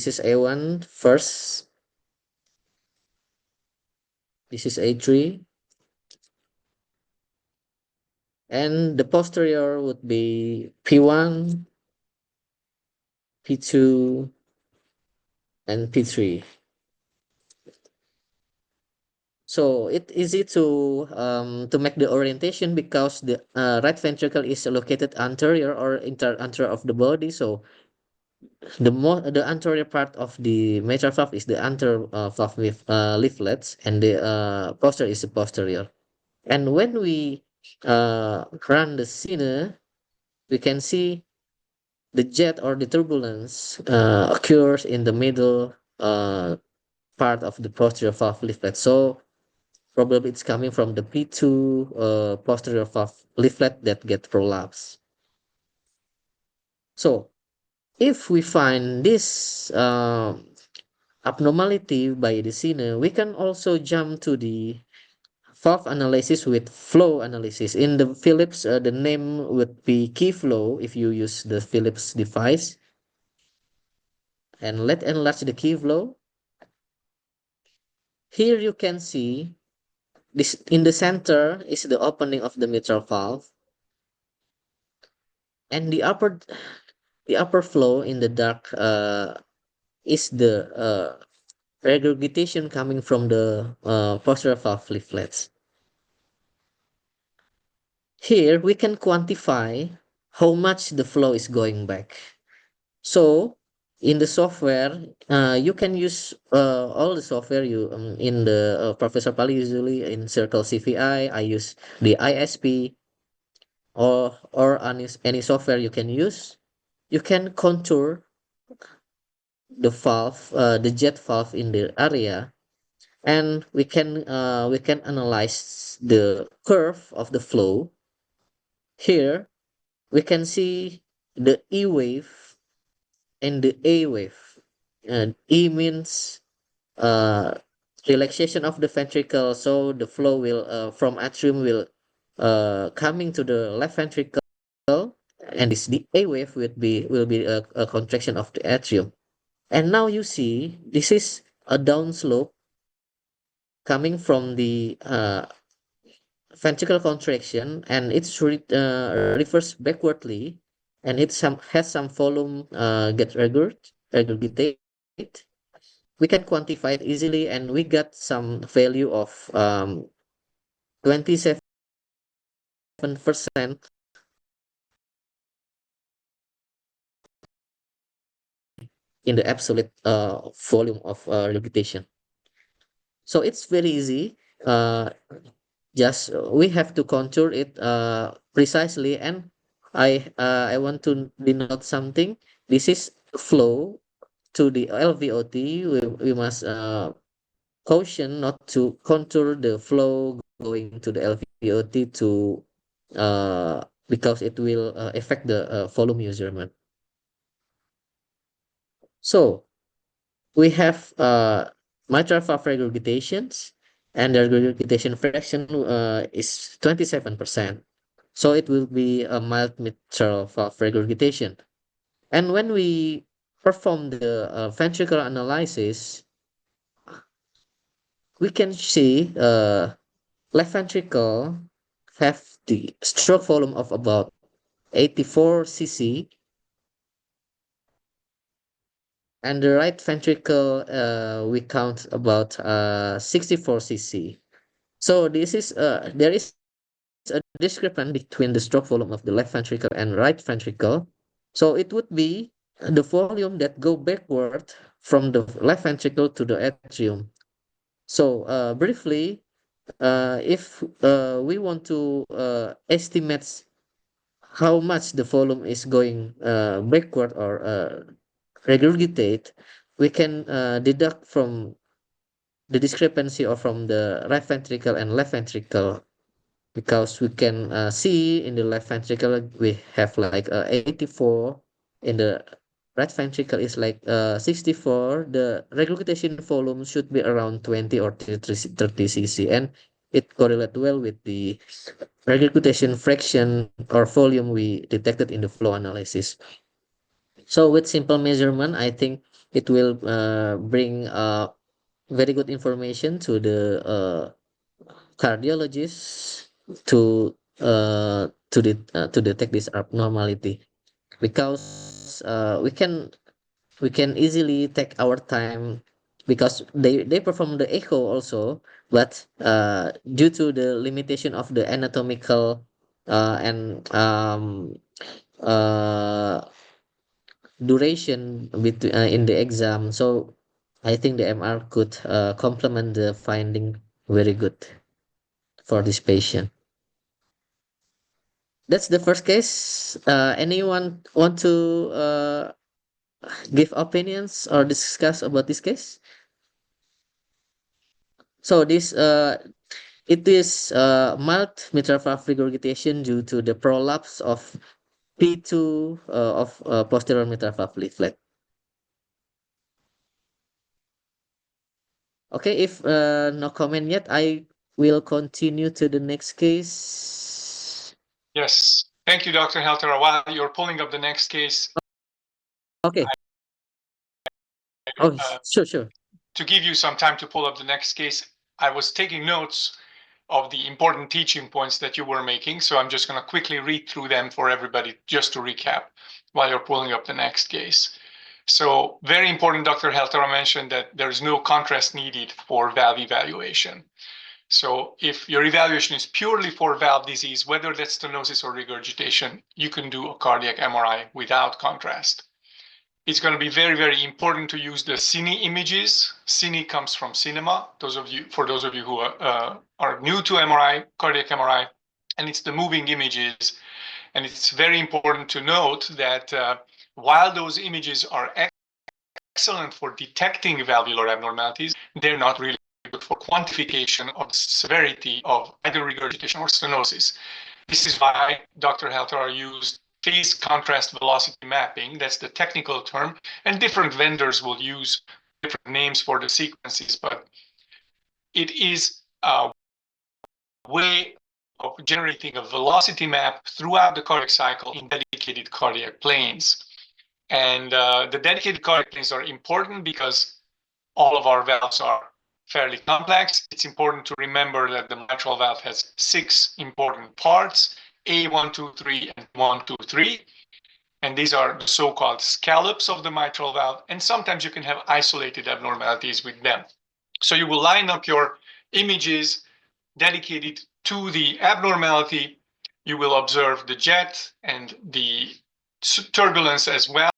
is A1 first, this is A3, and the posterior would be P1, P2, and P3. So it's easy to make the orientation because the right ventricle is located anterior or anterior of the body. So the anterior part of the mitral valve is the anterior valve with leaflets, and the posterior is the posterior. And when we run the cine, we can see the jet or the turbulence occurs in the middle part of the posterior valve leaflet. So probably it's coming from the P2 posterior valve leaflet that get prolapsed. So if we find this abnormality by the cine, we can also jump to the valve analysis with flow analysis. In the Philips, the name would be key flow if you use the Philips device. And let's enlarge the key flow. Here you can see this in the center is the opening of the mitral valve, and the upper flow in the dark is the regurgitation coming from the posterior valve leaflets. Here we can quantify how much the flow is going back. So in the software, you can use all the software you in the Professor Pali usually in Circle CVI. I use the ISP or any software you can use. You can contour the valve, the jet valve in the area, and we can analyze the curve of the flow. Here we can see the E wave and the A wave. And E means uh, relaxation of the ventricle, so the flow will from atrium will coming to the left ventricle, and this the A wave will be a contraction of the atrium. And now you see this is a downslope coming from the ventricular contraction, and it's reverse backwardly, and it has some volume get regurgitate. We can quantify it easily, and we got some value of 27% in the absolute volume of regurgitation. So it's very easy. Just we have to contour it precisely, and I want to denote something. This is flow to the LVOT. We must caution not to contour the flow going to the LVOT to because it will affect the volume measurement. So we have mitral valve regurgitations, and the regurgitation fraction is 27%. So it will be a mild mitral valve regurgitation. And when we perform the ventricular analysis, we can see left ventricle have the stroke volume of about 84 cc, and the right ventricle we count about 64 cc. So this is there is a discrepancy between the stroke volume of the left ventricle and right ventricle. So it would be the volume that go backward from the left ventricle to the atrium. So briefly, if we want to estimate how much the volume is going backward or regurgitate, we can deduct from the discrepancy or from the right ventricle and left ventricle, because we can see in the left ventricle we have like 84, in the right ventricle is like 64. The regurgitation volume should be around 20 or 30 cc, and it correlates well with the regurgitation fraction or volume we detected in the flow analysis. So with simple measurement, I think It will bring very good information to the cardiologist to detect this abnormality, because we can easily take our time, because they perform the echo also, but due to the limitation of the anatomical and uh, duration between in the exam. So I think the MR could complement the finding very good for this patient. That's the first case. Anyone want to give opinions or discuss about this case? So this it is mild mitral valve regurgitation due to the prolapse of P2 of posterior mitral valve leaflet. Okay, if no comment yet, I will continue to the next case. Yes. Thank you, Dr. Heltara. While you're pulling up the next case, Okay. Sure. to give you some time to pull up the next case, I was taking notes of the important teaching points that you were making. So I'm just going to quickly read through them for everybody just to recap while you're pulling up the next case. So very important, Dr. Heltara mentioned that there's no contrast needed for valve evaluation. So if your evaluation is purely for valve disease, whether that's stenosis or regurgitation, you can do a cardiac MRI without contrast. It's going to be very, very important to use the cine images. Cine comes from cinema. For those of you who are new to MRI, cardiac MRI, and it's the moving images. And it's very important to note that while those images are excellent for detecting valvular abnormalities, they're not really good for quantification of the severity of either regurgitation or stenosis. This is why Dr. Heltara used phase contrast velocity mapping. That's the technical term, and different vendors will use different names for the sequences, but it is a way of generating a velocity map throughout the cardiac cycle in dedicated cardiac planes. And the dedicated cardiac planes are important because all of our valves are fairly complex. It's important to remember that the mitral valve has 6 important parts, A, 1, 2, 3, and 1, 2, 3. And these are the so-called scallops of the mitral valve. And sometimes you can have isolated abnormalities with them. So you will line up your images dedicated to the abnormality. You will observe the jet and the turbulence as well.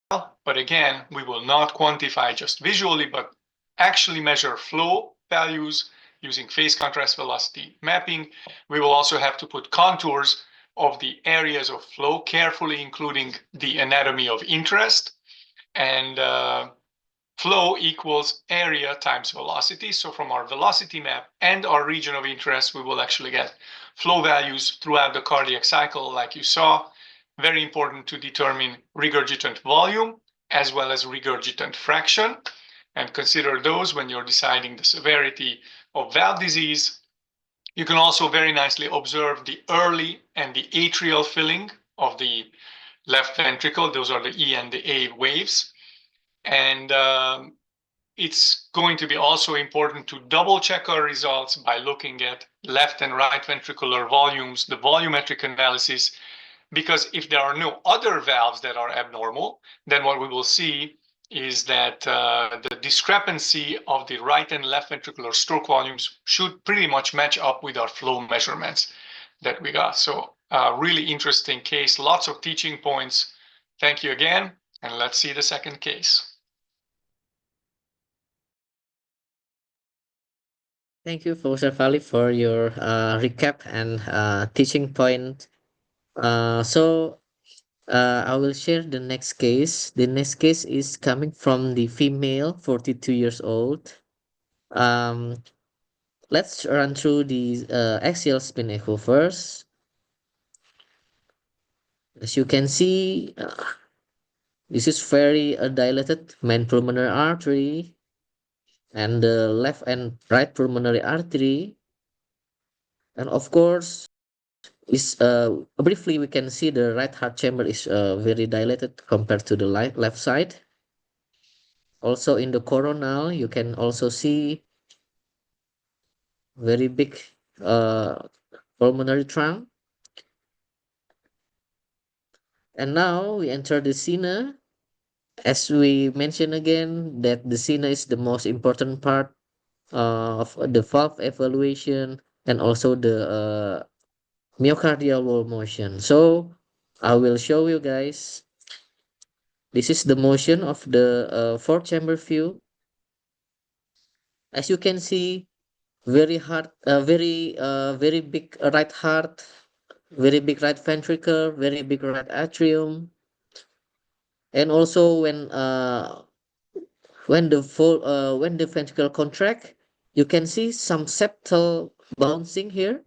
But again, we will not quantify just visually, but actually measure flow values using phase contrast velocity mapping. We will also have to put contours of the areas of flow, carefully including the anatomy of interest. And flow equals area times velocity. So from our velocity map and our region of interest, we will actually get flow values throughout the cardiac cycle, like you saw. Very important to determine regurgitant volume as well as regurgitant fraction, and consider those when you're deciding the severity of valve disease. You can also very nicely observe the early and the atrial filling of the left ventricle. Those are the E and the A waves. And it's going to be also important to double check our results by looking at left and right ventricular volumes, the volumetric analysis, because if there are no other valves that are abnormal, then what we will see is that the discrepancy of the right and left ventricular stroke volumes should pretty much match up with our flow measurements that we got. So really interesting case, lots of teaching points. Thank you again, and let's see the second case. Thank you, Professor Fali, for your recap and teaching point. So I will share the next case. The next case is coming from the female, 42 years old. Um, let's run through the axial spin echo first. As you can see, this is very dilated main pulmonary artery and the left and right pulmonary artery. And of course, is briefly we can see the right heart chamber is very dilated compared to the left side. Also in the coronal, you can also see very big uh, pulmonary trunk. And now we enter the sina. As we mentioned again, that the sina is the most important part of the valve evaluation and also the myocardial wall motion. So I will show you guys. This is the motion of the four chamber view. As you can see, very big right heart, very big right ventricle, very big right atrium, and also when the ventricle contract, you can see some septal bouncing here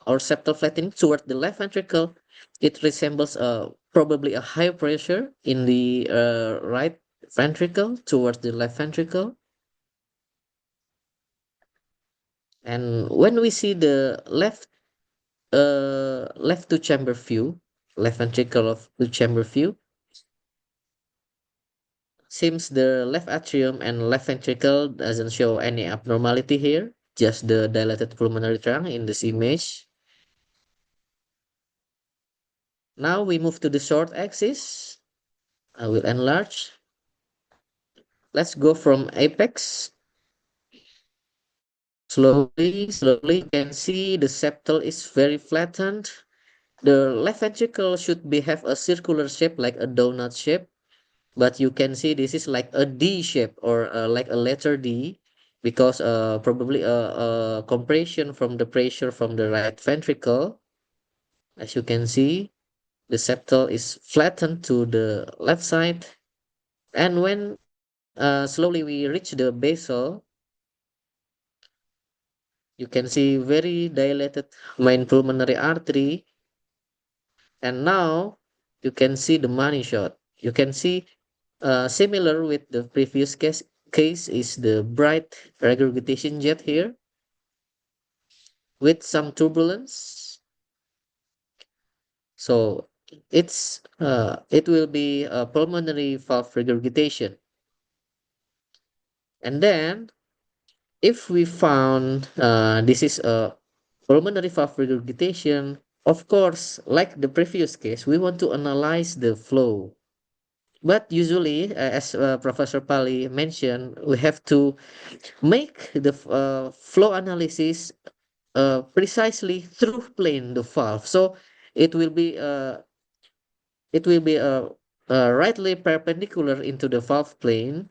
or septal flattening toward the left ventricle. It resembles probably a high pressure in the right ventricle towards the left ventricle. And when we see the left two chamber view, left ventricle of two chamber view, seems the left atrium and left ventricle doesn't show any abnormality here, just the dilated pulmonary trunk in this image. Now we move to the short axis. I will enlarge. Let's go from apex. Slowly, you can see the septal is very flattened. The left ventricle should be have a circular shape like a donut shape, but you can see this is like a D shape or like a letter D because probably a compression from the pressure from the right ventricle. As you can see, the septal is flattened to the left side. And when slowly we reach the basal, you can see very dilated main pulmonary artery. And now you can see the money shot. You can see similar with the previous case is the bright regurgitation jet here with some turbulence. So it will be a pulmonary valve regurgitation. And then if we found this is a pulmonary valve regurgitation, of course, like the previous case, we want to analyze the flow. But usually, as Professor Pali mentioned, we have to make the flow analysis precisely through plane the valve. So it will be uh, it will be rightly perpendicular into the valve plane,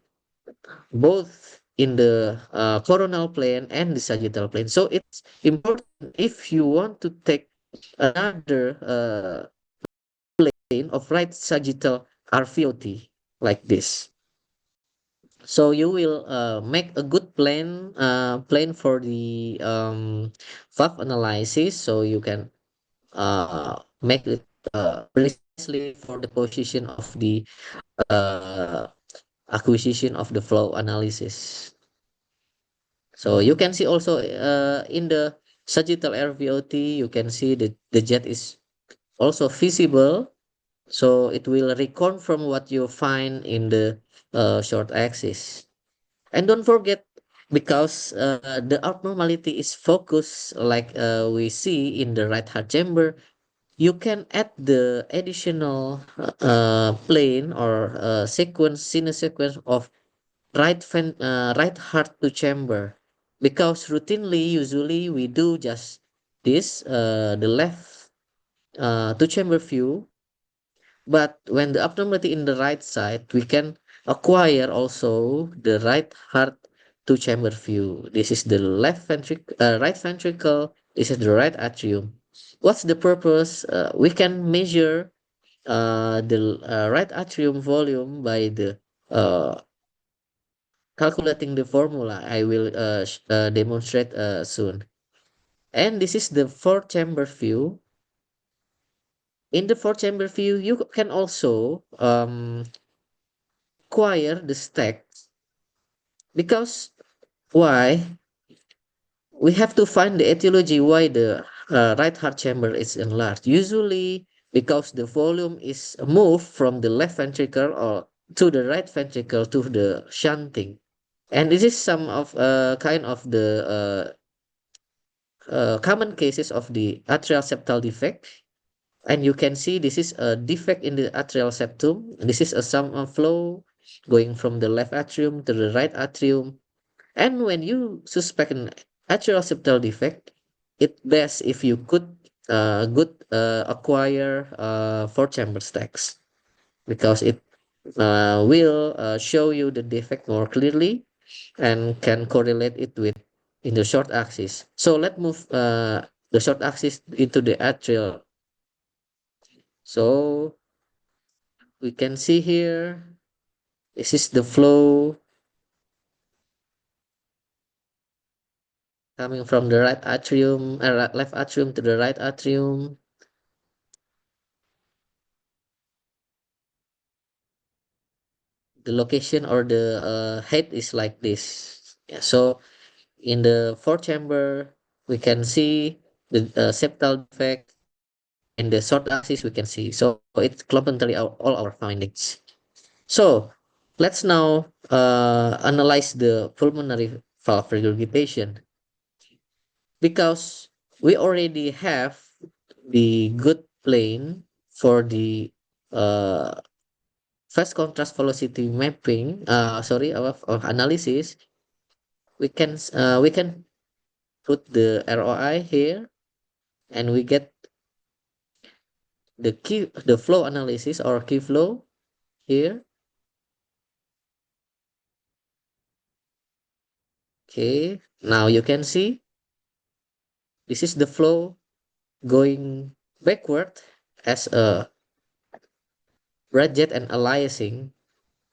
both in the coronal plane and the sagittal plane. So it's important if you want to take another plane of right sagittal RVOT like this. So you will make a good plan for the valve analysis, so you can make it precisely for the position of the uh, acquisition of the flow analysis. So you can see also in the sagittal RVOT, you can see that the jet is also visible. So it will reconfirm what you find in the short axis. And don't forget, because the abnormality is focused like we see in the right heart chamber, you can add the additional plane or sinus sequence of right heart to chamber, because routinely usually we do just this the left to chamber view, but when the abnormality in the right side, we can acquire also the right heart two chamber view. This is the right ventricle. This is the right atrium. What's the purpose? We can measure the right atrium volume by the uh, calculating the formula. I will demonstrate soon. And this is the four chamber view. In the four chamber view, you can also acquire the stack, because why? We have to find the etiology why the right heart chamber is enlarged. Usually because the volume is moved from the left ventricle or to the right ventricle to the shunting. And this is some of kind of the common cases of the atrial septal defect. And you can see this is a defect in the atrial septum. This is a sum of flow going from the left atrium to the right atrium. And when you suspect an atrial septal defect, it best if you could good acquire four chamber stacks, because it will show you the defect more clearly and can correlate it with in the short axis. So let's move the short axis into the atrial. So we can see here, this is the flow coming from the right atrium, left atrium to the right atrium. The location or the height is like this. Yeah, so in the fourth chamber, we can see the septal defect. In the short axis, we can see. So it's complementary all our findings. So let's now analyze the pulmonary valve regurgitation, because we already have the good plane for the uh, fast contrast velocity mapping. Sorry, of analysis. We can put the ROI here, and we get the flow analysis or key flow here. Okay, now you can see this is the flow going backward as a jet and aliasing,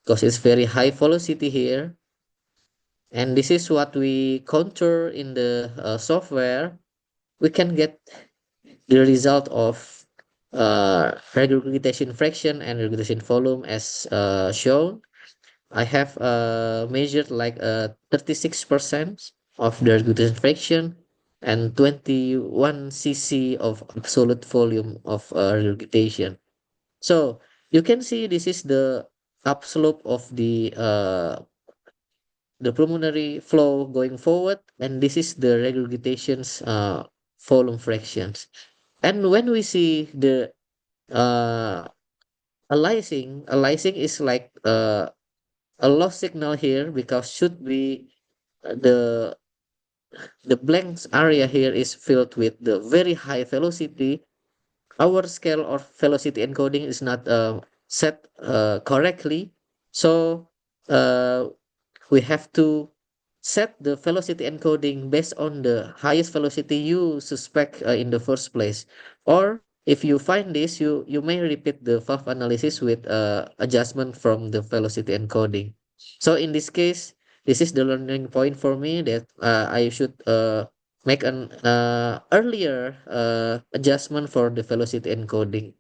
because it's very high velocity here. And this is what we contour in the software. We can get the result of regurgitation fraction and regurgitation volume as shown. I have measured like 36% of the regurgitation fraction and 21 cc of absolute volume of regurgitation. So you can see this is the upslope of the pulmonary flow going forward, and this is the regurgitation's volume fractions. And when we see the uh, aliasing is like a lost signal here, because should be the blank area here is filled with the very high velocity. Our scale of velocity encoding is not set correctly. So uh, we have to set the velocity encoding based on the highest velocity you suspect in the first place. Or if you find this, you may repeat the valve analysis with adjustment from the velocity encoding. So in this case, this is the learning point for me, that I should make an earlier adjustment for the velocity encoding.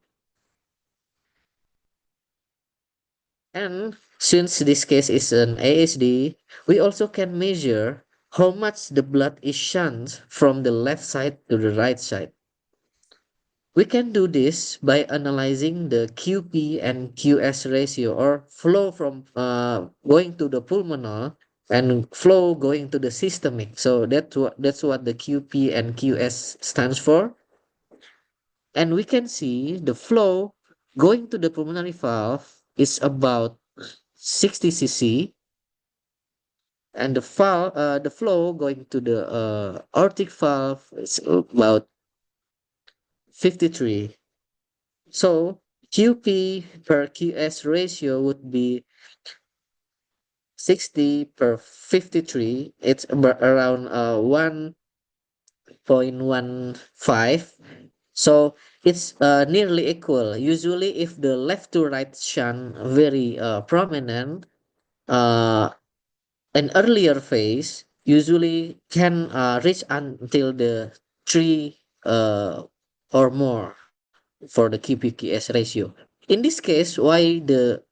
And since this case is an ASD, we also can measure how much the blood is shunned from the left side to the right side. We can do this by analyzing the QP and QS ratio, or flow from going to the pulmonal and flow going to the systemic. So that's what the QP and QS stands for. And we can see the flow going to the pulmonary valve is about 60 cc, and the flow going to the aortic valve is about 53. So QP per QS ratio would be 60 per 53. It's about around 1.15. So it's nearly equal. Usually, if the left to right shunt very prominent, uh, an earlier phase usually can reach until the 3 or more for the QPQS ratio. In this case, why the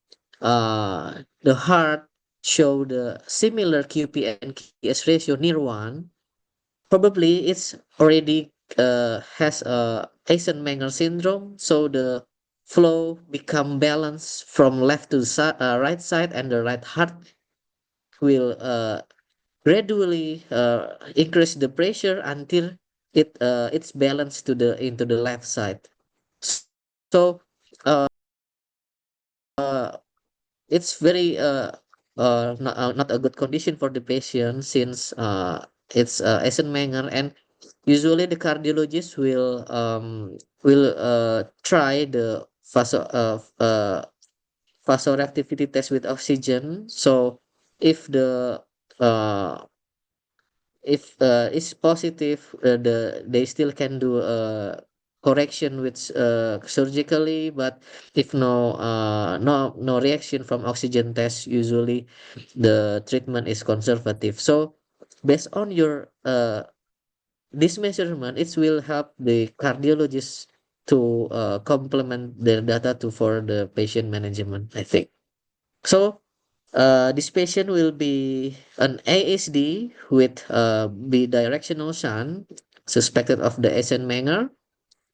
heart show the similar QP and QS ratio near 1, probably it's already has a Eisenmenger syndrome. So the flow become balanced from left to right side, and the right heart will gradually increase the pressure until it's balanced to the into the left side. So it's very not a good condition for the patient, since it's Eisenmenger, and usually the cardiologist will try the vasoreactivity test with oxygen. So if the uh, if it's positive, they still can do a correction with surgically. But if no reaction from oxygen test, usually the treatment is conservative. So based on your this measurement, it will help the cardiologist to complement their data to for the patient management, I think. So this patient will be an ASD with bidirectional shunt, suspected of the Eisenmenger,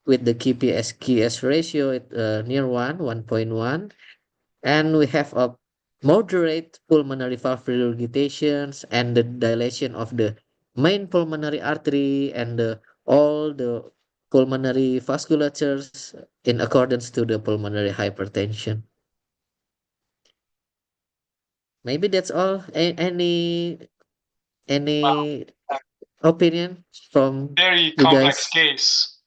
with the QPS ratio at near 1.1, and we have a moderate pulmonary valve regurgitations and the dilation of the main pulmonary artery and all the pulmonary vasculatures in accordance to the pulmonary hypertension. Maybe that's all. Any opinion from Very you complex guys? case.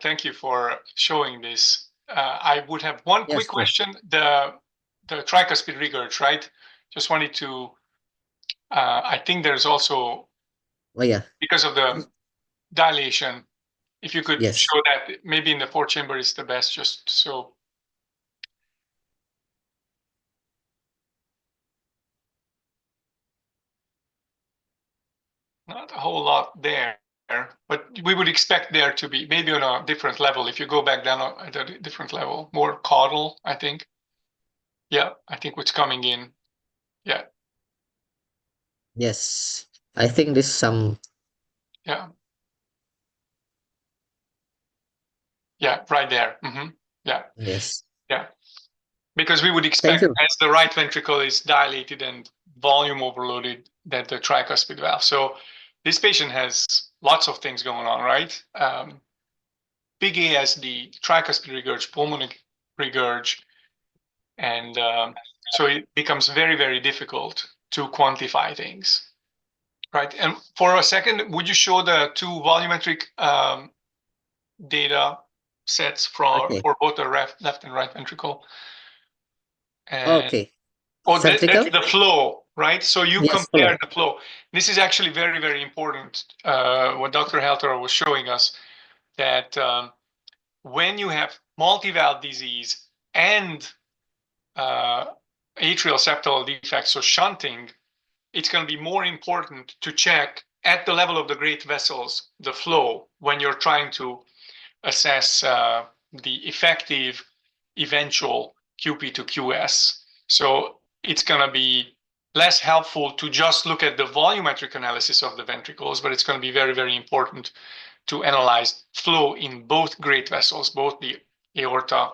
Thank you for showing this. I would have one quick Yes, yes. question. The tricuspid regurg, right? Just wanted to. I think there's also, Oh yeah. because of the dilation, if you could Yes. show that maybe in the four chamber is the best, just so not a whole lot there, but we would expect there to be maybe on a different level. If you go back down at a different level, more caudal, I think. Yeah, I think what's coming in. Yeah, Yes. I think this some yeah, yeah, right there. Yeah, yes. yeah. Because we would Thank expect, you. as the right ventricle is dilated and volume overloaded, that the tricuspid valve. So this patient has lots of things going on, right? Big ASD, tricuspid regurg, pulmonary regurg, and so it becomes very, very difficult to quantify things, right? And for a second, would you show the two volumetric data sets Okay. for both the left and right ventricle? And Okay. oh, that's Ventricle? the flow, right? So you Yes, compare flow. the flow. This is actually very, very important. What Dr. Heltara was showing us, that when you have multi-valve disease and uh, atrial septal defects, so shunting, it's going to be more important to check at the level of the great vessels the flow when you're trying to assess the effective eventual QP to QS. So it's going to be less helpful to just look at the volumetric analysis of the ventricles, but it's going to be very, very important to analyze flow in both great vessels, both the aorta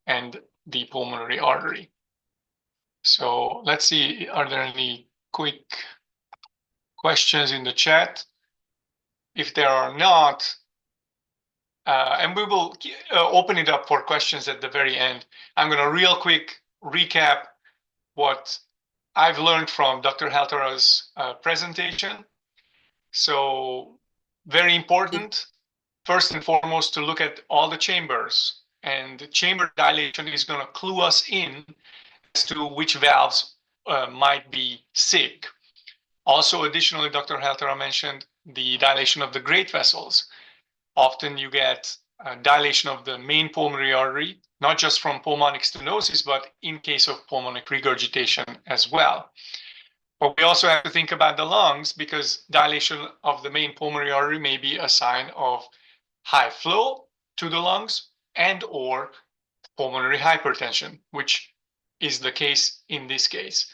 and the pulmonary artery. So let's see, are there any quick questions in the chat? If there are not, and we will open it up for questions at the very end. I'm going to real quick recap what I've learned from Dr. Heltara's presentation. So very important, first and foremost, to look at all the chambers. And the chamber dilation is going to clue us in as to which valves might be sick. Also, additionally, Dr. Heltara mentioned the dilation of the great vessels. Often you get dilation of the main pulmonary artery, not just from pulmonic stenosis, but in case of pulmonic regurgitation as well. But we also have to think about the lungs, because dilation of the main pulmonary artery may be a sign of high flow to the lungs and or pulmonary hypertension, which is the case in this case.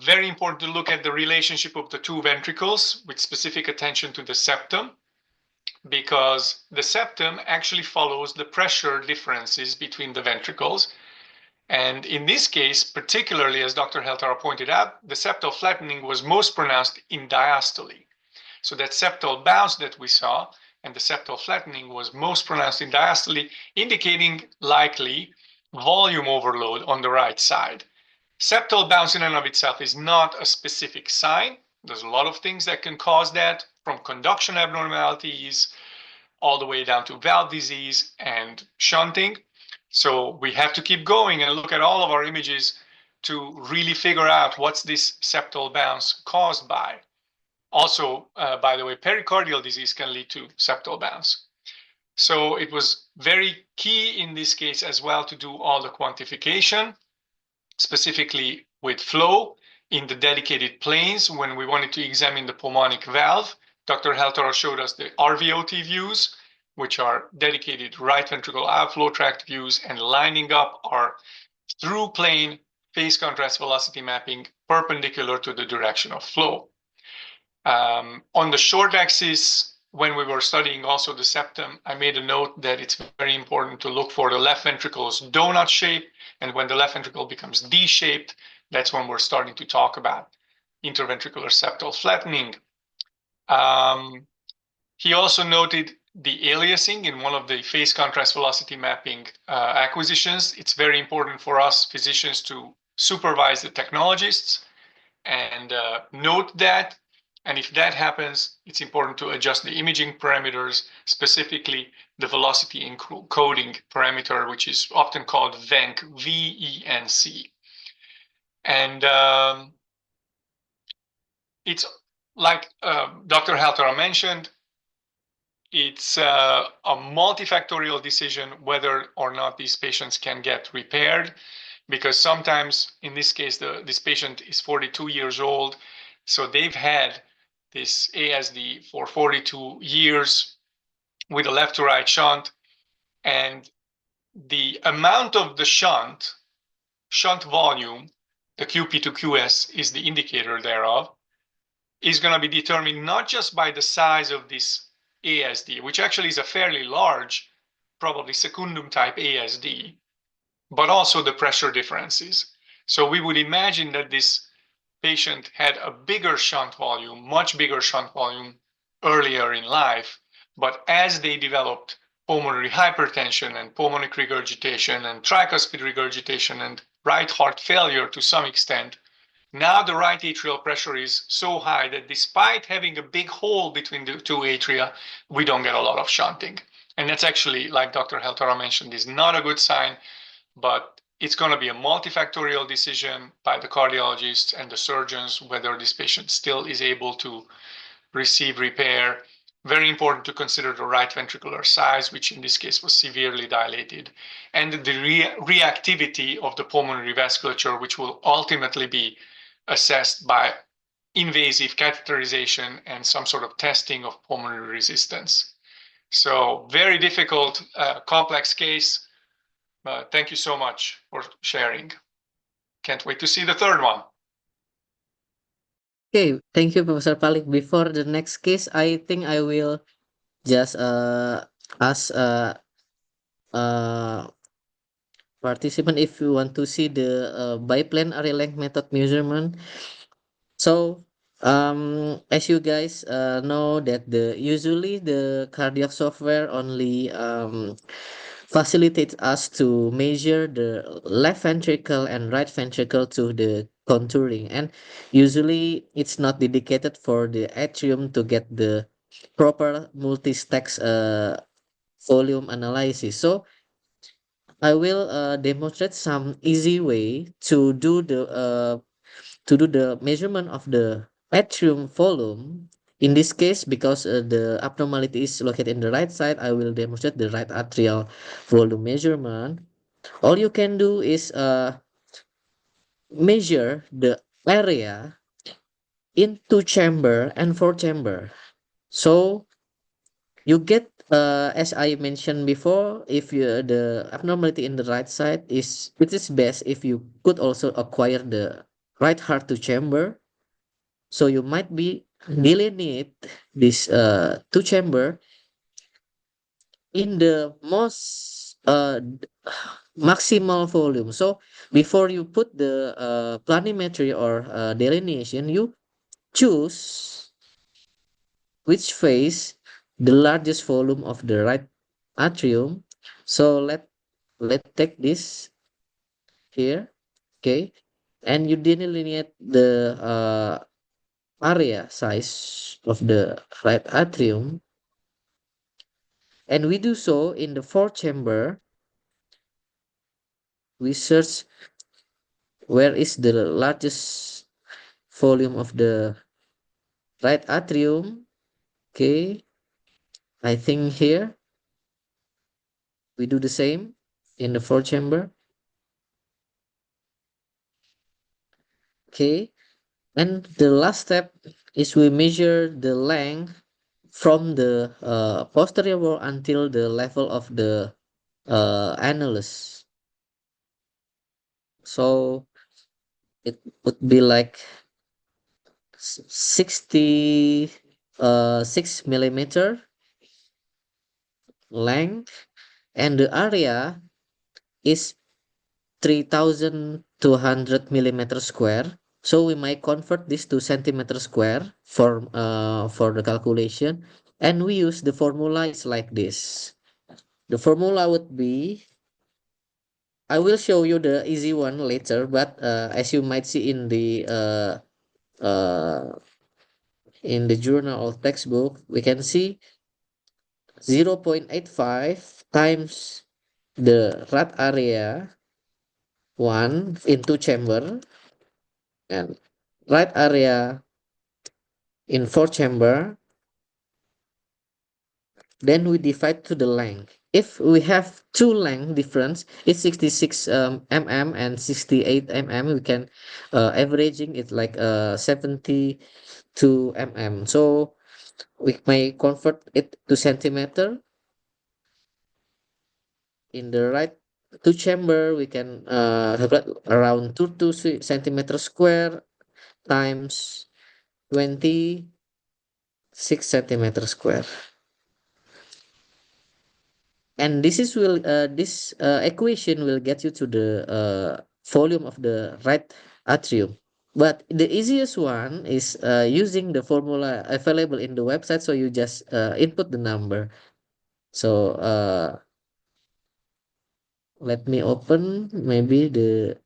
Very important to look at the relationship of the two ventricles with specific attention to the septum. because the septum actually follows the pressure differences between the ventricles. And in this case, particularly as Dr. Heltara pointed out, the septal flattening was most pronounced in diastole. So that septal bounce that we saw and the septal flattening was most pronounced in diastole, indicating likely volume overload on the right side. Septal bounce in and of itself is not a specific sign. There's a lot of things that can cause that, from conduction abnormalities all the way down to valve disease and shunting. So we have to keep going and look at all of our images to really figure out what's this septal bounce caused by. Also, by the way, pericardial disease can lead to septal bounce. So it was very key in this case as well to do all the quantification, specifically with flow in the dedicated planes when we wanted to examine the pulmonic valve. Dr. Heltara showed us the RVOT views, which are dedicated right ventricle outflow tract views, and lining up our through plane phase contrast velocity mapping perpendicular to the direction of flow. On the short axis, when we were studying also the septum, I made a note that it's very important to look for the left ventricle's donut shape. And when the left ventricle becomes D-shaped, that's when we're starting to talk about interventricular septal flattening. He also noted the aliasing in one of the phase contrast velocity mapping acquisitions. It's very important for us physicians to supervise the technologists and note that. And if that happens, it's important to adjust the imaging parameters, specifically the velocity encoding parameter, which is often called VENC, V-E-N-C. And it's like Dr. Heltara mentioned, it's a multifactorial decision whether or not these patients can get repaired, because sometimes, in this case, this patient is 42 years old, so they've had this ASD for 42 years with a left to right shunt, and the amount of the shunt volume, the QP to QS is the indicator thereof, is going to be determined not just by the size of this ASD, which actually is a fairly large, probably secundum type ASD, but also the pressure differences. So we would imagine that this patient had a bigger shunt volume, much bigger shunt volume earlier in life, but as they developed pulmonary hypertension and pulmonic regurgitation and tricuspid regurgitation and right heart failure to some extent, now the right atrial pressure is so high that despite having a big hole between the two atria, we don't get a lot of shunting. And that's actually, like Dr. Heltara mentioned, is not a good sign, but it's going to be a multifactorial decision by the cardiologists and the surgeons whether this patient still is able to receive repair. Very important to consider the right ventricular size, which in this case was severely dilated, and the reactivity of the pulmonary vasculature, which will ultimately be assessed by invasive catheterization and some sort of testing of pulmonary resistance. So very difficult, complex case. Thank you so much for sharing. Can't wait to see the third one. Okay, thank you, Professor Palik. Before the next case, I think I will just ask uh participant if you want to see the biplane array length method measurement. So as you guys know that usually the cardiac software only facilitates us to measure the left ventricle and right ventricle to the contouring, and usually it's not dedicated for the atrium to get the proper multi-stacks volume analysis. So I will demonstrate some easy way to do the measurement of the atrium volume. In this case, because the abnormality is located in the right side, I will demonstrate the right atrial volume measurement. All you can do is measure the area in two chamber and four chamber. So you get as I mentioned before, if you the abnormality in the right side is it is best if you could also acquire the right heart to chamber. So you might be delineate this two chamber in the most maximal volume. So before you put the planimetry or delineation, you choose which face the largest volume of the right atrium. So let take this here, okay, and you delineate the area size of the right atrium, and we do so in the fourth chamber. We search where is the largest volume of the right atrium. Okay, I think here we do the same in the fourth chamber. Okay, and the last step is we measure the length from the posterior wall until the level of the annulus. So it would be like 60 6 millimeter length, and the area is 3,200 millimeter square. So we might convert this to centimeter square for the calculation, and we use the formula is like this. The formula would be, I will show you the easy one later, but as you might see uh, in the journal or textbook, we can see 0.85 times the rad area 1 into chamber, and right area in 4 chamber, then we divide to the length. If we have two length difference, it's 66 mm and 68 mm, we can averaging it like 72 mm. So we may convert it to centimeter. In the right two chamber, we can have around 2 centimeter square times 26 centimeter square. And this equation will get you to the volume of the right atrium. But the easiest one is using the formula available in the website. So you just input the number. So let me open maybe the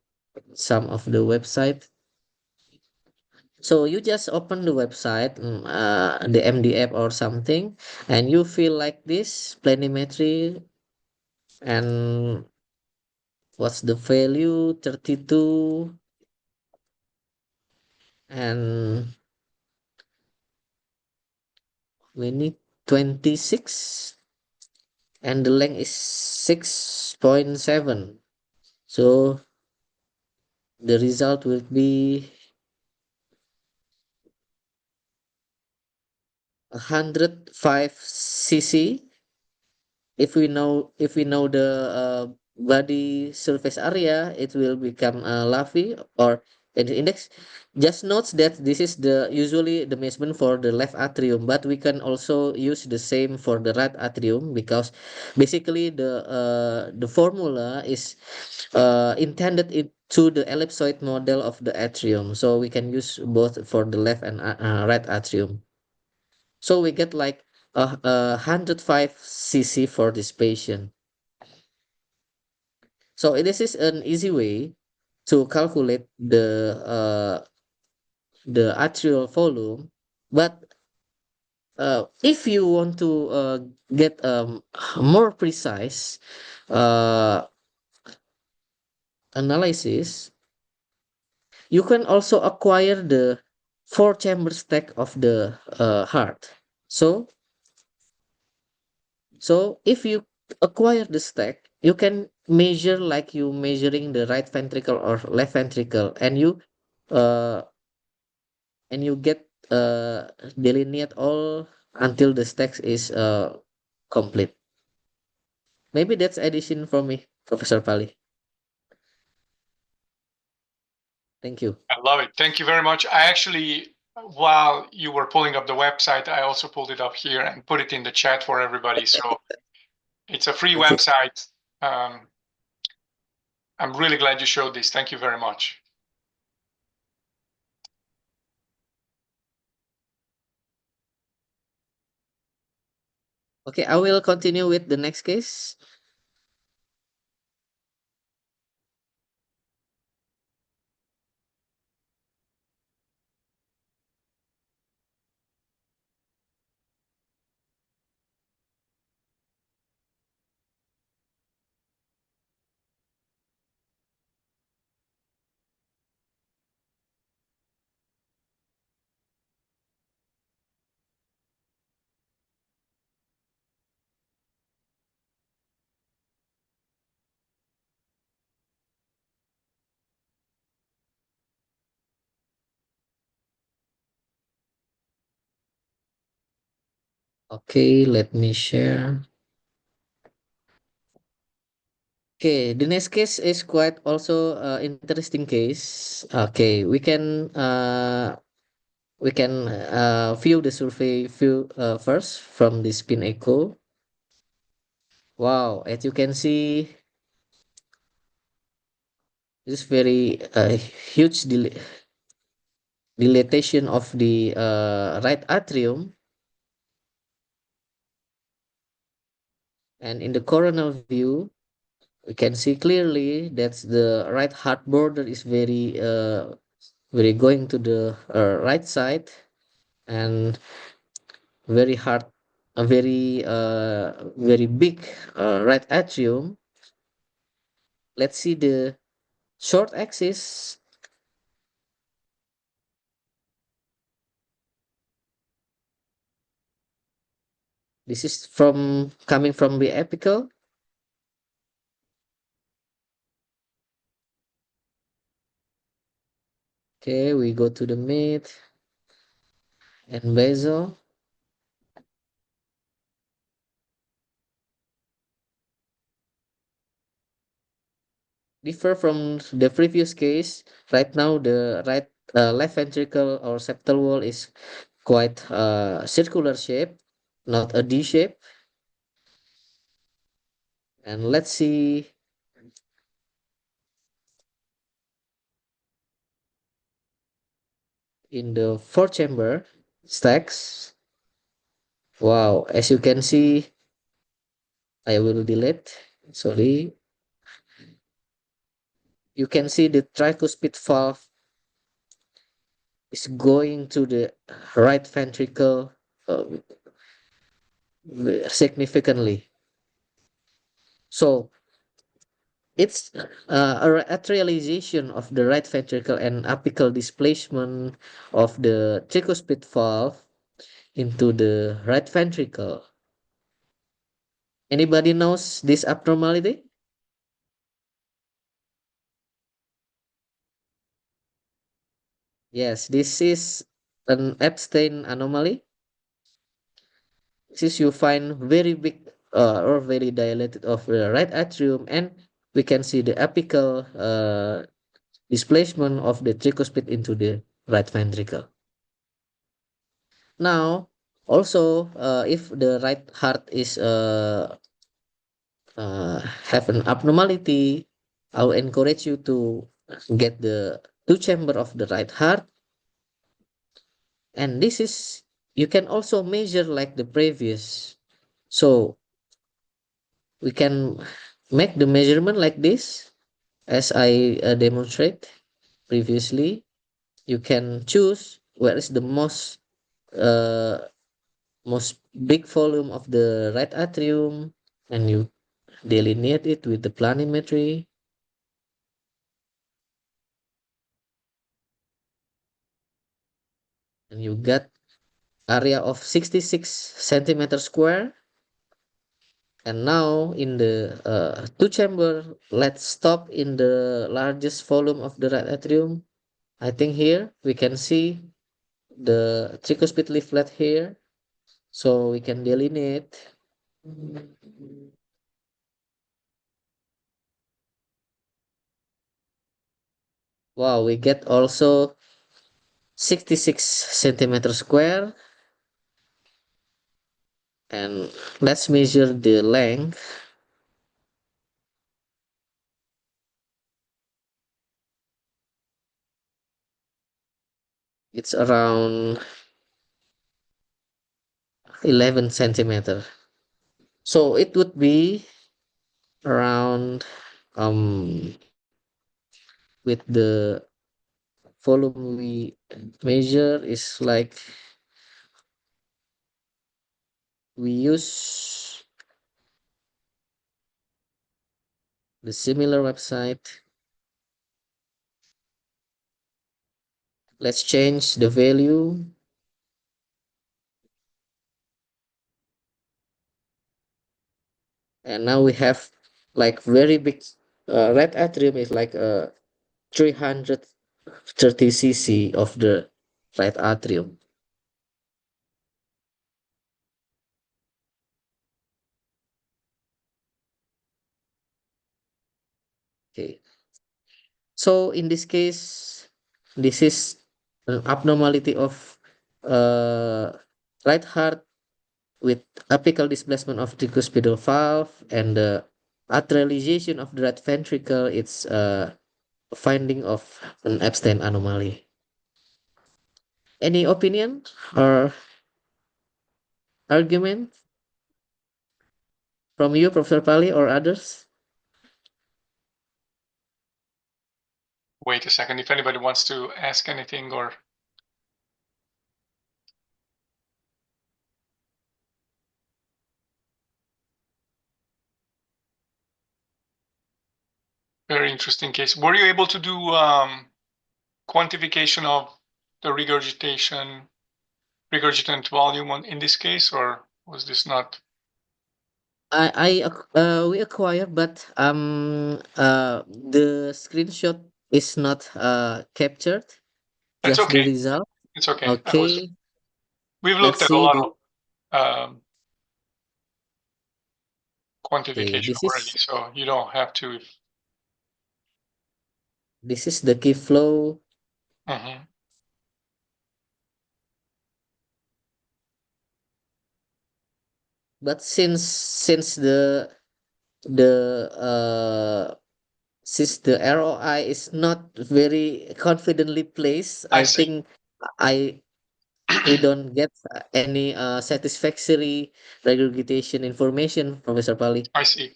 some of the website. So you just open the website, the MD app or something, and you feel like this planimetry, and what's the value 32, and we need 26, and the length is 6.7. So the result will be 105 cc. If we know the body surface area, it will become Lavi or an index. Just notes that this is the usually the measurement for the left atrium, but we can also use the same for the right atrium, because basically the formula is intended to the ellipsoid model of the atrium, so we can use both for the left and right atrium. So we get like 105 cc for this patient. So this is an easy way to calculate the atrial volume. But if you want to get more precise uh, analysis, you can also acquire the four chamber stack of the heart. So if you acquire the stack, you can measure like you measuring the right ventricle or left ventricle, uh and you get delineate all until the stack is complete. Maybe that's addition from me, Professor Pali. Thank you. I love it. Thank you very much. I actually, while you were pulling up the website, I also pulled it up here and put it in the chat for everybody. So It's a free Okay. website. Um, I'm really glad you showed this. Thank you very much. Okay, I will continue with the next case. Okay, let me share. Okay, the next case is quite also interesting case. Okay, we can view the survey view first from the spin echo. Wow, as you can see, this very huge dilatation of the right atrium, and in the coronal view, we can see clearly that the right heart border is very going to the right side, and very hard a very big right atrium. Let's see the short axis. This is from coming from the apical. Okay, we go to the mid and basal. Differ from the previous case. Right now, the left ventricle or septal wall is quite circular shape, not a D shape. And let's see in the four chamber stacks. Wow, as you can see, I will delete. Sorry. You can see the tricuspid valve is going to the right ventricle uh, significantly. So it's a atrialization of the right ventricle and apical displacement of the tricuspid valve into the right ventricle. Anybody knows this abnormality? Yes, this is an Epstein anomaly. Since you find very big or very dilated of the right atrium, and we can see the apical displacement of the tricuspid into the right ventricle. Now, also, if the right heart is have an abnormality, I will encourage you to get the two chamber of the right heart, and this is you can also measure like the previous. So we can make the measurement like this as I demonstrate previously. You can choose where is the uh, most big volume of the right atrium, and you delineate it with the planimetry, and you get area of 66 centimeter square. And now in the two chamber, let's stop in the largest volume of the right atrium. I think here we can see the tricuspid leaflet here, so we can delineate. Wow, we get also 66 centimeter square. And let's measure the length. It's around 11 centimeter. So it would be around with the volume we measure is like we use the similar website. Let's change the value, and now we have like very big red atrium is like 330 cc of the right atrium. Okay, so in this case, this is an abnormality of uh, right heart with apical displacement of the cuspidal valve and the atrialization of the right ventricle. It's a finding of an Epstein anomaly. Any opinion or argument from you, Professor Pali, or others? Wait a second, if anybody wants to ask anything or very interesting case. Were you able to do quantification of the regurgitant volume in this case, or was this not? We acquire, but the screenshot is not captured, That's just the okay. result. It's okay. Okay, We've let's looked at a see lot the. of Okay, quantification already, so you don't have to. this is the key flow. Mhm. But since the since the ROI is not very confidently placed, I I see. think I we don't get any satisfactory regurgitation information, Professor Pali. I see.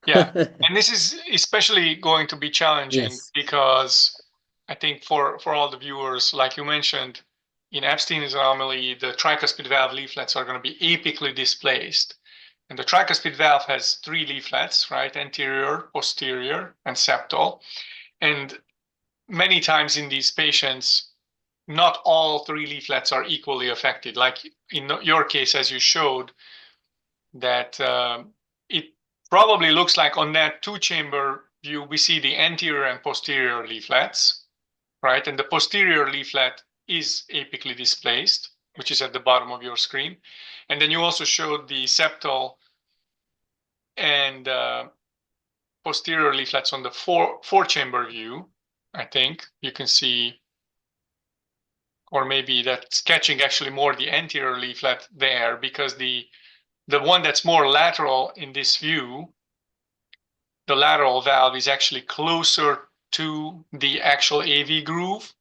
Yeah. And this is especially going to be challenging Yes. because I think for all the viewers, like you mentioned, in Epstein's anomaly, the tricuspid valve leaflets are going to be apically displaced. And the tricuspid valve has three leaflets, right? Anterior, posterior, and septal. And many times in these patients, not all three leaflets are equally affected. Like in your case, as you showed, that it probably looks like on that two-chamber view, we see the anterior and posterior leaflets, right? And the posterior leaflet is apically displaced, which is at the bottom of your screen. And then you also showed the septal and posterior leaflets on the four-chamber view. I think you can see, or maybe that's catching actually more the anterior leaflet there, because the one that's more lateral in this view, the lateral valve is actually closer to the actual AV groove,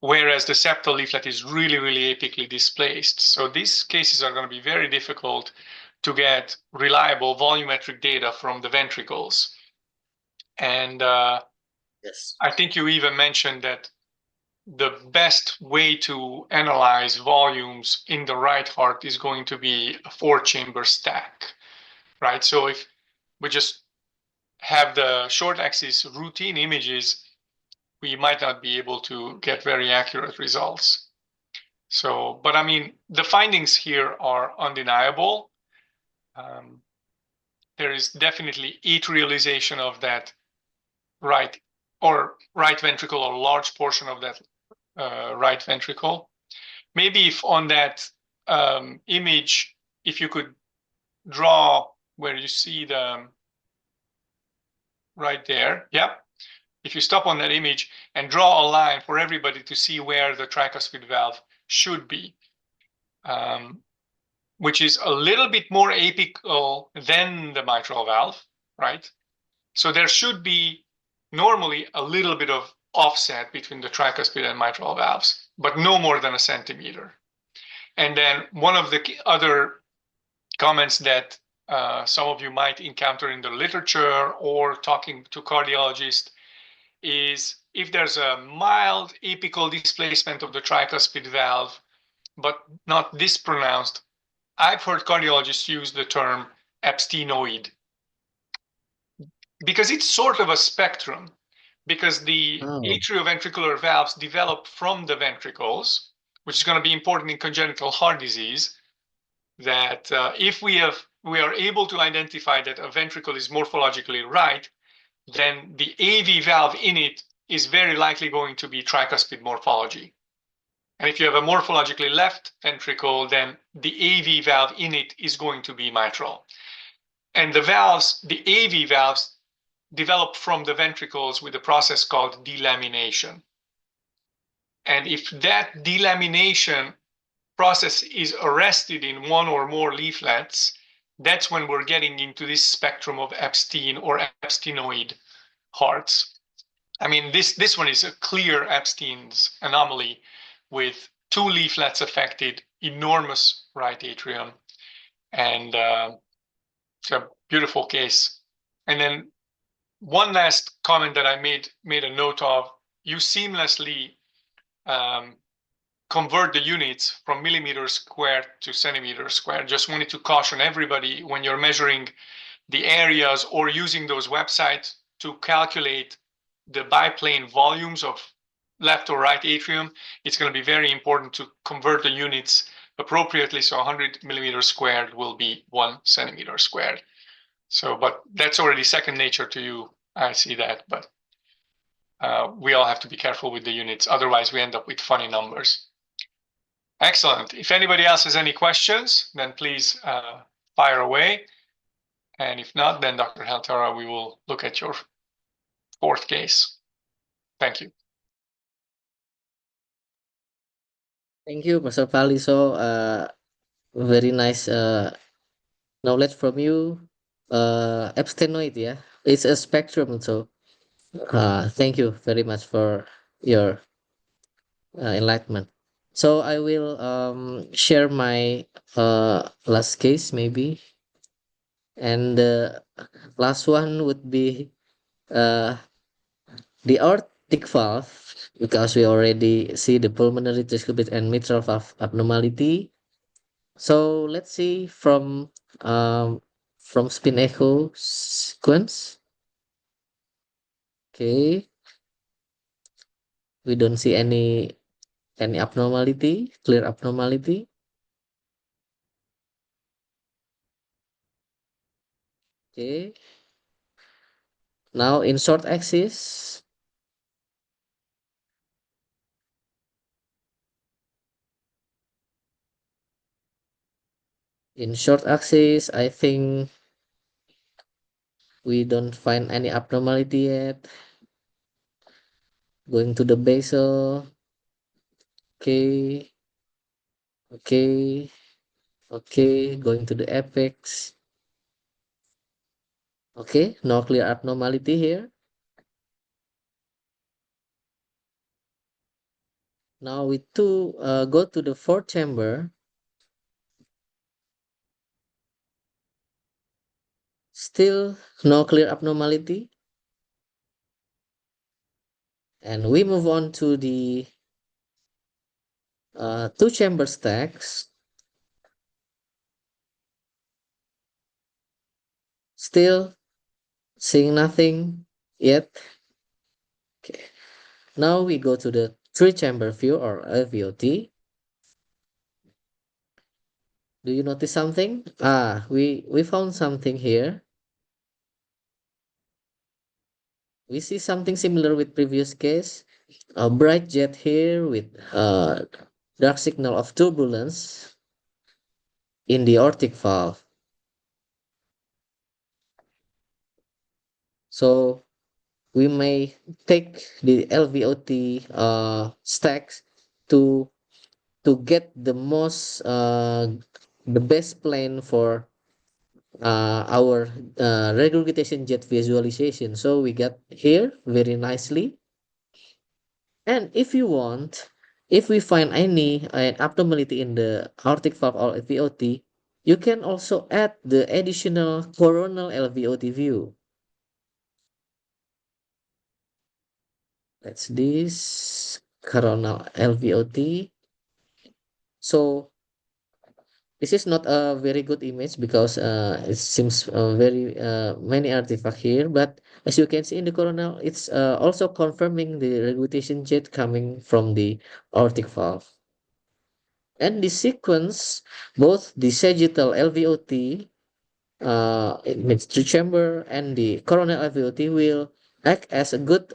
whereas the septal leaflet is really, really apically displaced. So these cases are going to be very difficult to get reliable volumetric data from the ventricles. And Yes. I think you even mentioned that the best way to analyze volumes in the right heart is going to be a four-chamber stack, right? So if we just have the short axis routine images, we might not be able to get very accurate results. So, but I mean, the findings here are undeniable. Um, there is definitely atrialization of that right ventricle, or large portion of that right ventricle. Maybe if on that image, if you could draw where you see the right there, yep. If you stop on that image and draw a line for everybody to see where the tricuspid valve should be, um, which is a little bit more apical than the mitral valve, right? So there should be normally a little bit of offset between the tricuspid and mitral valves, but no more than a centimeter. And then one of the other comments that some of you might encounter in the literature or talking to cardiologists is if there's a mild apical displacement of the tricuspid valve, but not this pronounced, I've heard cardiologists use the term abstenoid because it's sort of a spectrum, because the Oh, atrioventricular valves develop from the ventricles, which is going to be important in congenital heart disease, that if we are able to identify that a ventricle is morphologically right, then the AV valve in it is very likely going to be tricuspid morphology. And if you have a morphologically left ventricle, then the AV valve in it is going to be mitral. And the valves, the AV valves, develop from the ventricles with a process called delamination. And if that delamination process is arrested in one or more leaflets, that's when we're getting into this spectrum of abstine or abstenoid hearts. I mean, this one is a clear Epstein's anomaly with two leaflets affected, enormous right atrium, and it's a beautiful case. And then one last comment that I made a note of: you seamlessly convert the units from millimeters squared to centimeters squared. Just wanted to caution everybody when you're measuring the areas or using those websites to calculate the biplane volumes of left or right atrium, it's going to be very important to convert the units appropriately. So 100 millimeters squared will be 1 centimeter squared. So, but that's already second nature to you. I see that, but we all have to be careful with the units. Otherwise, we end up with funny numbers. Excellent. If anybody else has any questions, then please fire away. And if not, then Dr. Heltara, we will look at your fourth case. Thank you. thank you, Mr. Pali. So, very nice knowledge from you. Abstenoid, yeah, it's a spectrum. So, thank you very much for your enlightenment. So, I will share my last case maybe, and the last one would be uh the aortic valve, because we already see the pulmonary tricuspid and mitral valve abnormality. So let's see from spin echo sequence. Okay, we don't see any abnormality, clear abnormality. Okay, now in short axis, I think we don't find any abnormality yet. Going to the basal. Okay, okay, okay. Going to the apex. Okay, no clear abnormality here. Now we go to the fourth chamber. Still no clear abnormality. And we move on to the two chamber stacks. Still seeing nothing yet. Okay. Now we go to the three chamber view or LVOT. Do you notice something? We found something here. We see something similar with previous case. A bright jet here with dark signal of turbulence in the aortic valve. So we may take the LVOT stacks to get the most the best plan for our regurgitation jet visualization. So we got here very nicely. And if you want, if we find any abnormality in the aortic valve or LVOT, you can also add the additional coronal LVOT view. That's this coronal LVOT. So this is not a very good image because it seems very many artifact here. But as you can see in the coronal, it's also confirming the regurgitation jet coming from the aortic valve. And the sequence, both the sagittal LVOT, it means three chamber, and the coronal LVOT will act as a good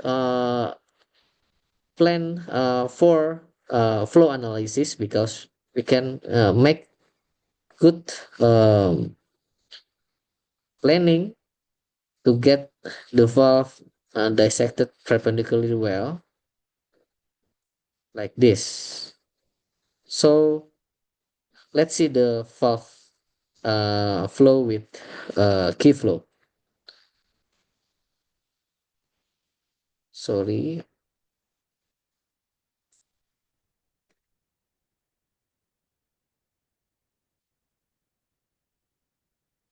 plan for flow analysis because we can make good planning to get the valve dissected perpendicularly well, like this. So let's see the valve flow with key flow. Sorry.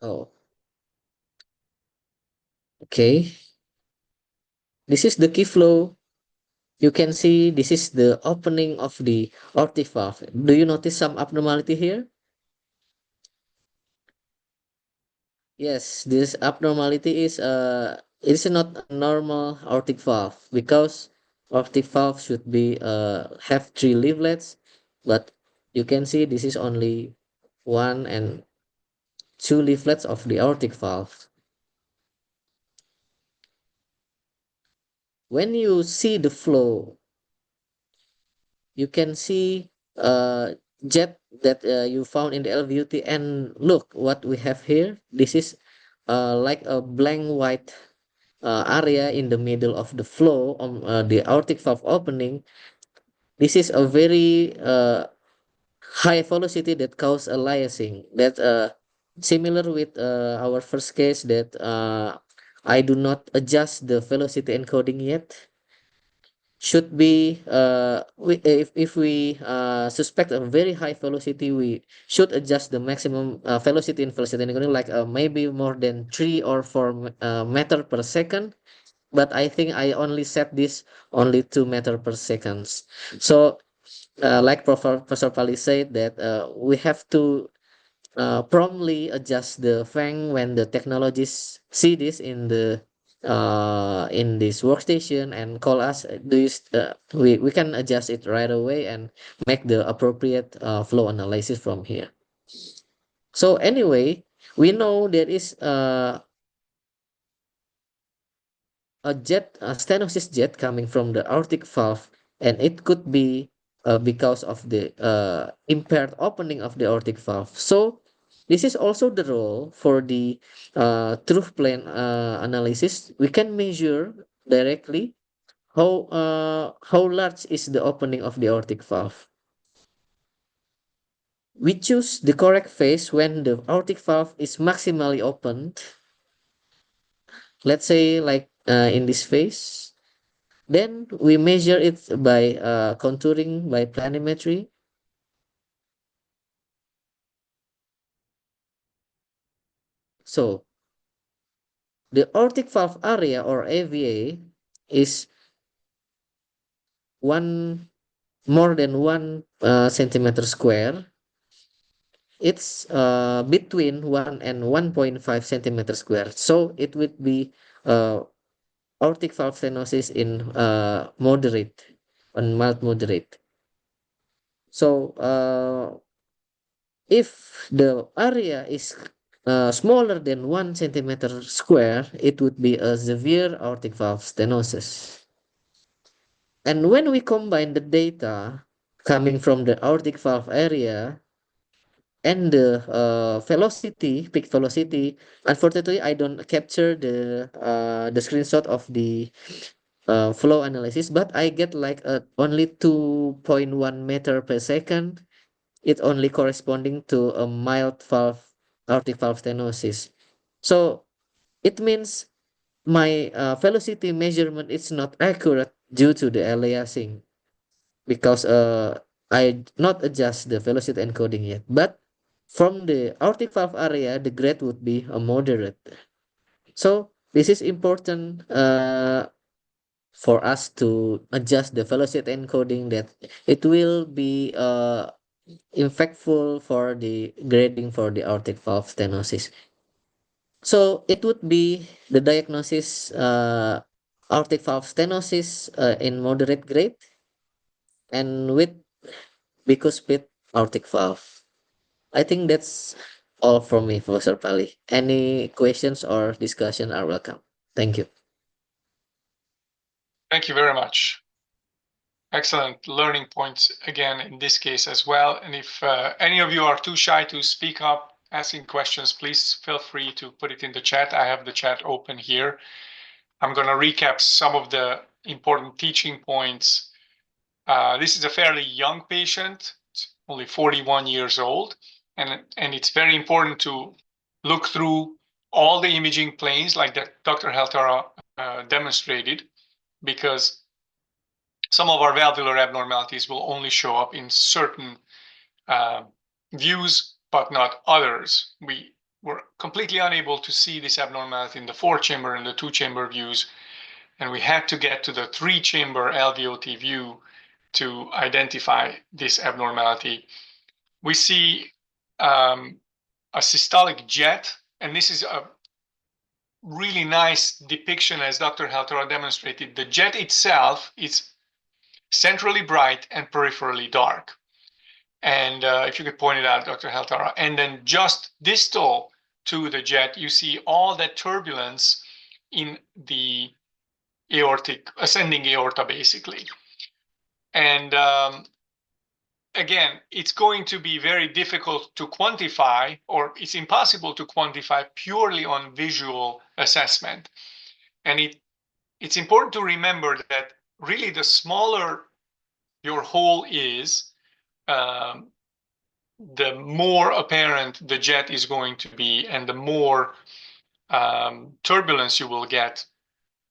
Oh, okay. This is the key flow. You can see this is the opening of the aortic valve. Do you notice some abnormality here? Yes, this abnormality is it is not a normal aortic valve because aortic valve should be have three leaflets, but you can see this is only one and two leaflets of the aortic valve. When you see the flow, you can see jet that you found in the LVUT, and look what we have here. This is like a blank white area in the middle of the flow on the aortic valve opening. This is a very high velocity that cause a liasing. That similar with our first case that I do not adjust the velocity encoding yet. Should be if we suspect a very high velocity, we should adjust the maximum velocity in velocity encoding, like maybe more than 3 or 4 meter per second. But I think I only set this only 2 meter per seconds. So like Professor Pali said that we have to promptly adjust the fang when the technologists see this in this workstation and call us. We can adjust it right away and make the appropriate flow analysis from here. So anyway, we know there is a stenosis jet coming from the aortic valve, and it could be because of the impaired opening of the aortic valve. So this is also the role for the truth plane analysis. We can measure directly how large is the opening of the aortic valve. We choose the correct phase when the aortic valve is maximally opened. Let's say like in this phase. Then we measure it by contouring by planimetry. So the aortic valve area or AVA is one more than 1 centimeter square. It's between 1 and 1.5 centimeter square. So it would be aortic valve stenosis in moderate and mild moderate. So if the area is smaller than 1 centimeter square, it would be a severe aortic valve stenosis. And when we combine the data coming from the aortic valve area and the velocity, peak velocity, unfortunately, I don't capture the screenshot of the flow analysis, but I get like only 2.1 meter per second. it only corresponding to a mild valve aortic valve stenosis. So it means my velocity measurement is not accurate due to the aliasing because I not adjust the velocity encoding yet. But from the aortic valve area, the grade would be a moderate. So this is important for us to adjust the velocity encoding that it will be impactful for the grading for the aortic valve stenosis. So it would be the diagnosis aortic valve stenosis in moderate grade and with bicuspid aortic valve. I think that's all from me, Professor Pali. Any questions or discussion are welcome. Thank you. Thank you very much. Excellent learning points again in this case as well. And if any of you are too shy to speak up, asking questions, please feel free to put it in the chat. I have the chat open here. I'm going to recap some of the important teaching points. This is a fairly young patient, it's only 41 years old, and it's very important to look through all the imaging planes like that Dr. Heltara demonstrated, because some of our valvular abnormalities will only show up in certain views, but not others. We were completely unable to see this abnormality in the 4-chamber and the 2-chamber views, and we had to get to the 3-chamber LVOT view to identify this abnormality. We see a systolic jet, and this is a really nice depiction as Dr. Heltara demonstrated. The jet itself is centrally bright and peripherally dark. And if you could point it out, Dr. Heltara, and then just distal to the jet, you see all that turbulence in the aortic, ascending aorta, basically. And again, it's going to be very difficult to quantify, or it's impossible to quantify purely on visual assessment. And it's important to remember that really the smaller your hole is, the more apparent the jet is going to be, and the more turbulence you will get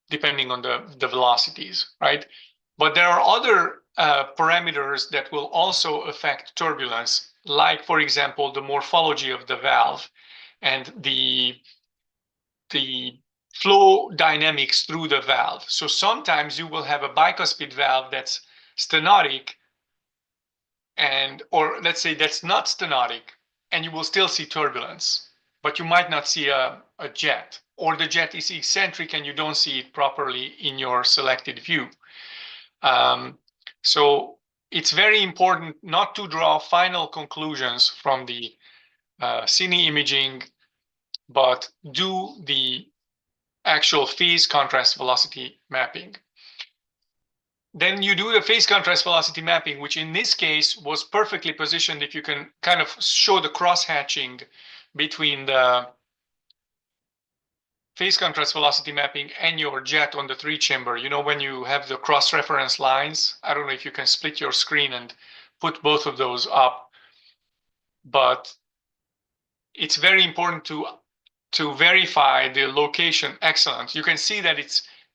depending on the velocities, right? But there are other parameters that will also affect turbulence, like, for example, the morphology of the valve and the flow dynamics through the valve. So sometimes you will have a bicuspid valve that's stenotic, and or let's say that's not stenotic, and you will still see turbulence, but you might not see a jet, or the jet is eccentric and you don't see it properly in your selected view. So it's very important not to draw final conclusions from the cine imaging, but do the actual phase contrast velocity mapping. Then you do the phase contrast velocity mapping, which in this case was perfectly positioned. If you can kind of show the cross-hatching between the phase contrast velocity mapping and your jet on the 3-chamber, you know, when you have the cross-reference lines, I don't know if you can split your screen and put both of those up, but it's very important to verify the location. Excellent. You can see that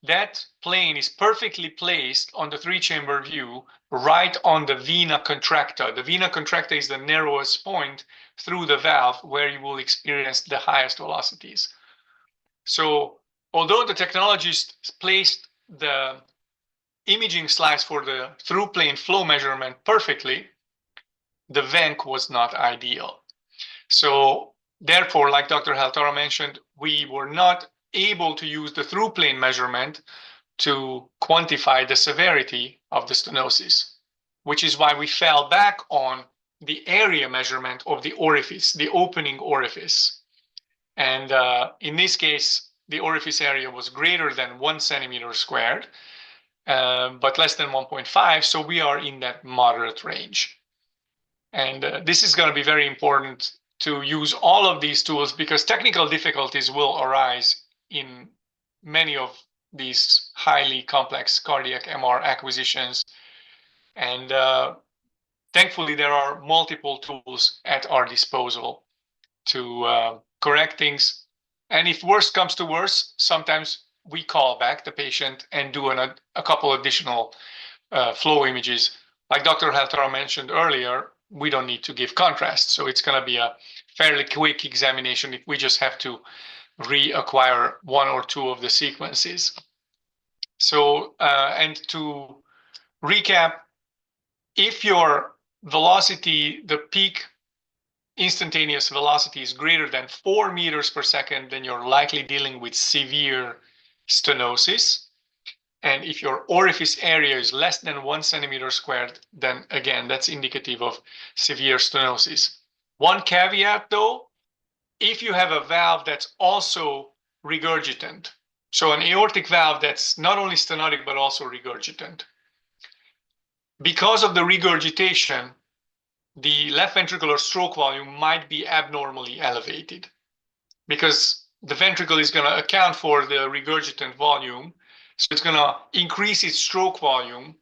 that plane is perfectly placed on the 3-chamber view, right on the vena contracta. The vena contracta is the narrowest point through the valve where you will experience the highest velocities. So although the technologist placed the imaging slides for the through plane flow measurement perfectly, the VENC was not ideal. So therefore, like Dr. Heltara mentioned, we were not able to use the through plane measurement to quantify the severity of the stenosis, which is why we fell back on the area measurement of the orifice, the opening orifice. And in this case, the orifice area was greater than 1 centimeter squared, but less than 1.5. So we are in that moderate range. And this is going to be very important to use all of these tools, because technical difficulties will arise in many of these highly complex cardiac MR acquisitions. And thankfully, there are multiple tools at our disposal to correct things. And if worse comes to worse, sometimes we call back the patient and do a couple additional flow images. Like Dr. Heltara mentioned earlier, we don't need to give contrast. So it's going to be a fairly quick examination if we just have to reacquire one or two of the sequences. So, and to recap, if your velocity, the peak instantaneous velocity is greater than 4 meters per second, then you're likely dealing with severe stenosis. And if your orifice area is less than 1 centimeter squared, then again, that's indicative of severe stenosis. One caveat though, if you have a valve that's also regurgitant, so an aortic valve that's not only stenotic but also regurgitant, because of the regurgitation, the left ventricular stroke volume might be abnormally elevated because the ventricle is going to account for the regurgitant volume. So it's going to increase its stroke volume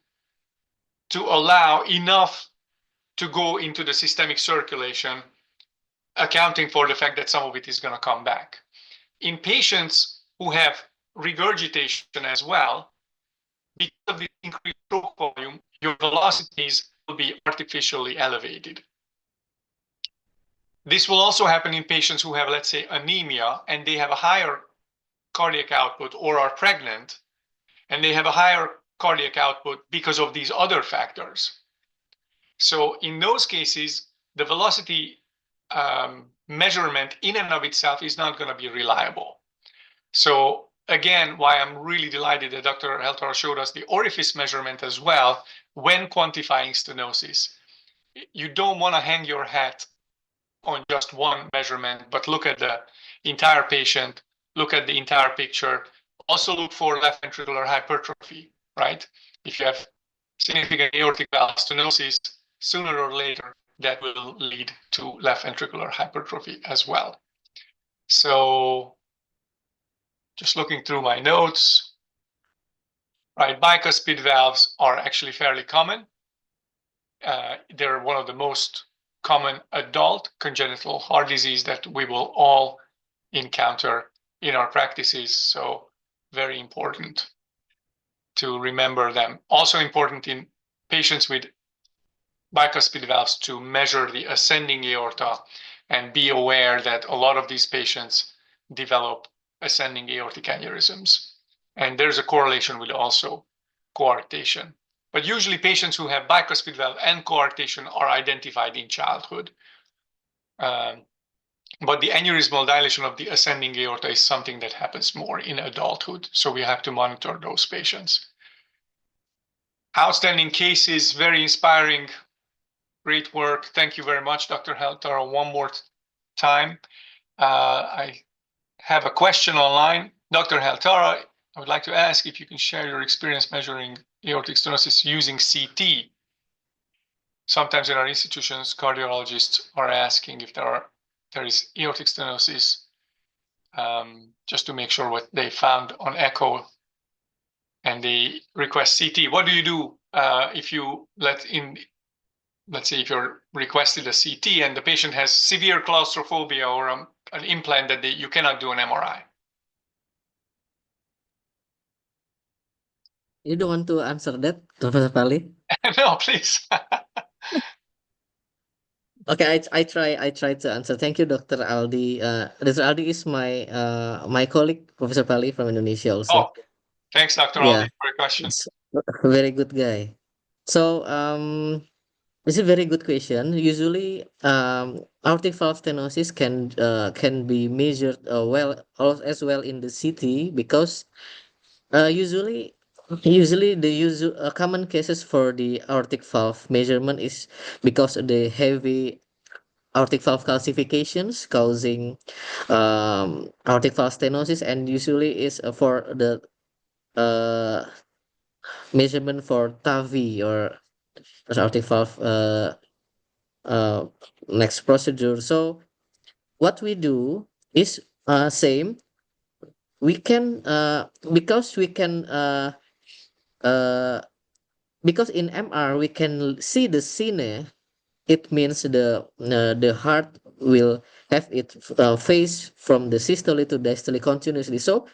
to allow enough to go into the systemic circulation, accounting for the fact that some of it is going to come back. In patients who have regurgitation as well, because of the increased stroke volume, your velocities will be artificially elevated. This will also happen in patients who have, let's say, anemia, and they have a higher cardiac output or are pregnant, and they have a higher cardiac output because of these other factors. So in those cases, the velocity measurement in and of itself is not going to be reliable. So again, why I'm really delighted that Dr. Heltara showed us the orifice measurement as well when quantifying stenosis. You don't want to hang your hat on just one measurement, but look at the entire patient, look at the entire picture. Also look for left ventricular hypertrophy, right? If you have significant aortic valve stenosis, sooner or later, that will lead to left ventricular hypertrophy as well. So just looking through my notes, right? Bicuspid valves are actually fairly common. They're one of the most common adult congenital heart disease that we will all encounter in our practices. So very important to remember them. Also important in patients with bicuspid valves to measure the ascending aorta and be aware that a lot of these patients develop ascending aortic aneurysms. And there's a correlation with also coarctation. But usually patients who have bicuspid valve and coarctation are identified in childhood. But the aneurysmal dilation of the ascending aorta is something that happens more in adulthood. So we have to monitor those patients. Outstanding cases, very inspiring, great work. Thank you very much, Dr. Heltara, one more time. I have a question online. Dr. Heltara, I would like to ask if you can share your experience measuring aortic stenosis using CT. Sometimes in our institutions, cardiologists are asking if there is aortic stenosis, just to make sure what they found on echo, and they request CT. What do you do if you let's say if you're requested a CT and the patient has severe claustrophobia or an implant that you cannot do an MRI? You don't want to answer that, Professor Pali? No, please. Okay, I try to answer. Thank you, Dr. Aldi. Dr. Aldi is my colleague, Professor Pali from Indonesia Oh, also. thanks, Dr. Yeah, Aldi, for your question. it's a very good guy. So it's a very good question. Usually, aortic valve stenosis can be measured as well in the CT because usually the common cases for the aortic valve measurement is because of the heavy aortic valve calcifications causing aortic valve stenosis, and usually is for the uh, measurement for TAVI or aortic valve uh, next procedure. So what we do is same. We can because we can uh, because in MR we can see the cine it means the heart will have its phase from the systole to diastole continuously. So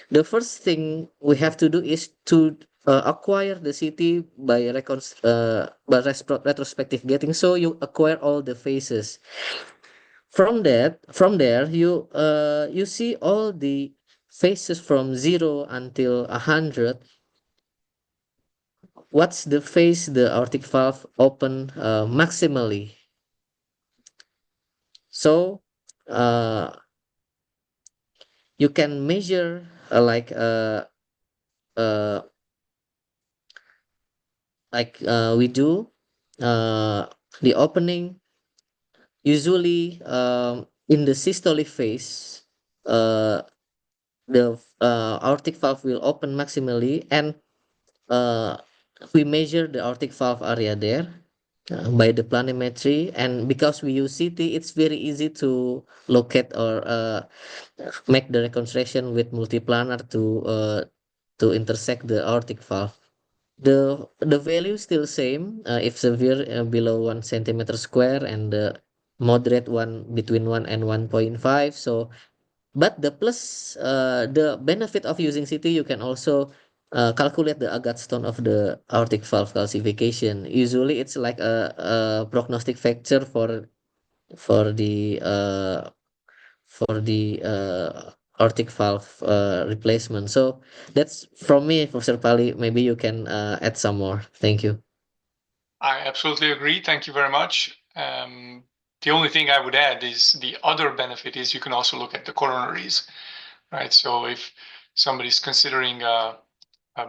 the first thing we have to do is to acquire the CT by retrospective getting. So you acquire all the phases. From there, you see all the phases from 0 until 100. What's the phase the aortic valve open maximally? So uh, you can measure uh, we do uh, the opening usually in the systolic phase. The aortic valve will open maximally, and uh, we measure the aortic valve area there by the planimetry. And because we use CT, it's very easy to locate or make the reconstruction with multiplanar to intersect the aortic valve. The value still same if severe below 1 centimeter square, and the moderate one between 1 and 1.5. So but the benefit of using CT, you can also calculate the Agatston of the aortic valve calcification. Usually, it's like a prognostic factor for the uh, aortic valve replacement. So that's from me, Professor Pali. Maybe you can add some more. Thank you. I absolutely agree. Thank you very much. The only thing I would add is the other benefit is you can also look at the coronaries, right? So if somebody's considering a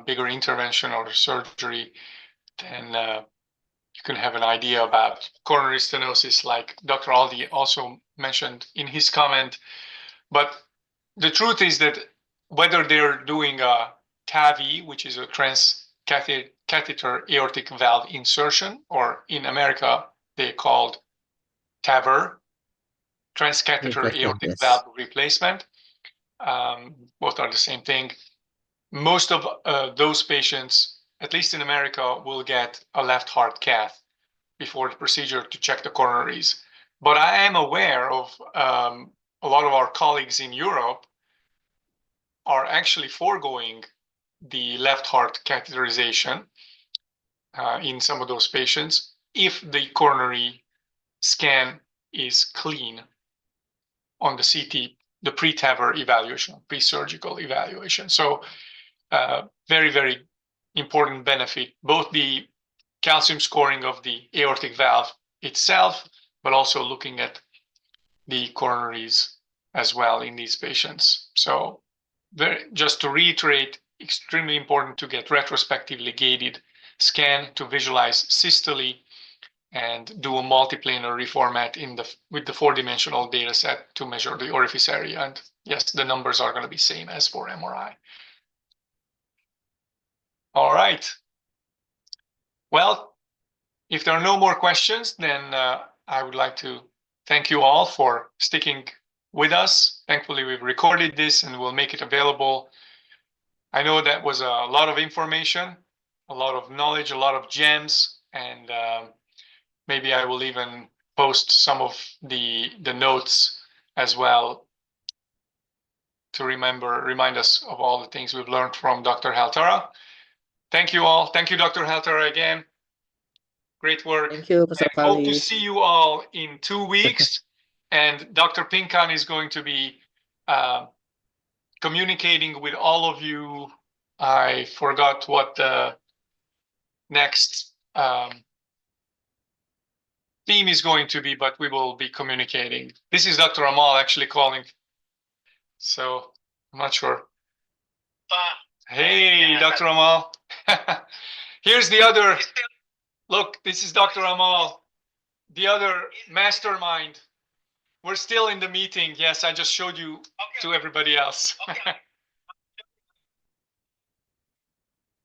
bigger intervention or surgery, then you can have an idea about coronary stenosis, like Dr. Aldi also mentioned in his comment. But the truth is that whether they're doing a TAVI, which is a transcatheter aortic valve insertion, or in America, they called TAVR, transcatheter Replacement, aortic yes. valve replacement. Both are the same thing. Most of those patients, at least in America, will get a left heart cath before the procedure to check the coronaries. But I am aware of a lot of our colleagues in Europe are actually foregoing the left heart catheterization in some of those patients if the coronary scan is clean on the CT, the pre-TAVR evaluation, pre-surgical evaluation. So very, very important benefit, both the calcium scoring of the aortic valve itself, but also looking at the coronaries as well in these patients. So just to reiterate, extremely important to get retrospectively gated scan to visualize systole and do a multiplanar reformat with the 4-dimensional data set to measure the orifice area. And yes, the numbers are going to be same as for MRI. All right. Well, if there are no more questions, then I would like to thank you all for sticking with us. Thankfully, we've recorded this and we'll make it available. I know that was a lot of information, a lot of knowledge, a lot of gems, and maybe I will even post some of the notes as well to remind us of all the things we've learned from Dr. Heltara. Thank you all. Thank you, Dr. Heltara, again. Great work. Thank you, Professor And hope to Pali. see you all in 2 weeks. And Dr. Pinkan is going to be communicating with all of you. I forgot what the next theme is going to be, but we will be communicating. This is Dr. Amal actually calling. So I'm not sure. Hey, Dr. Amal. Here's the other. Look, this is Dr. Amal, the other mastermind. We're still in the meeting. Yes, I just showed you to everybody else.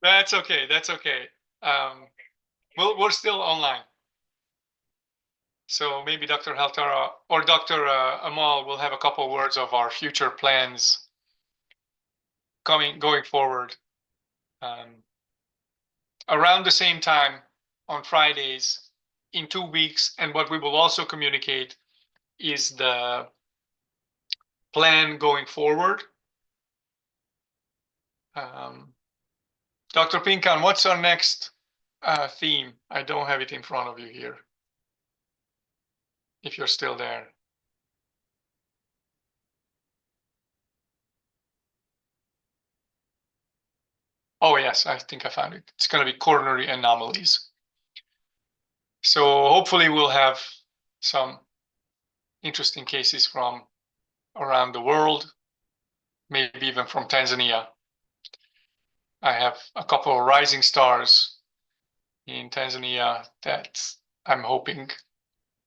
That's okay. That's okay. We're still online. So maybe Dr. Heltara or Dr. Amal will have a couple words of our future plans going forward. Around the same time on Fridays, in 2 weeks. And what we will also communicate is the plan going forward. Dr. Pinkan, what's our next theme? I don't have it in front of you here. If you're still there. Oh, yes, I think I found it. It's going to be coronary anomalies. So hopefully we'll have some interesting cases from around the world, maybe even from Tanzania. I have a couple of rising stars in Tanzania that I'm hoping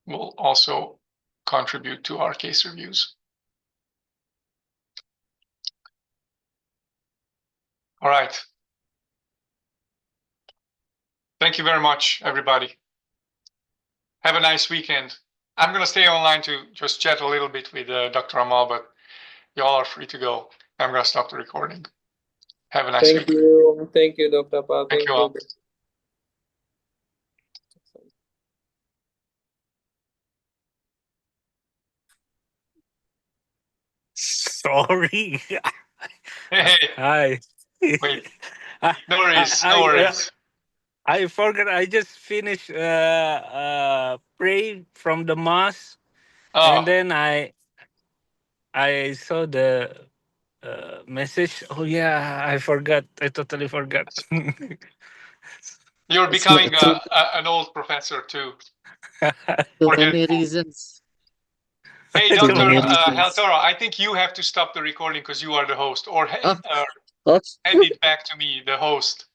will also contribute to our case reviews. All right. Thank you very much, everybody. Have a nice weekend. I'm going to stay online to just chat a little bit with Dr. Amal, but y'all are free to go. I'm going to stop the recording. Have a nice week. Thank you, Dr. Pa. Thank you all. Sorry. Hey, Hi. wait. No worries. No worries. I forgot. I just finished pray from the mass, and then I saw the message. Oh yeah, I forgot. I totally forgot. You're becoming an old professor too. Too many reasons. Hey, Too Dr. many Heltara, I think you have to stop the recording because you are the host, or hand it back to me, the host.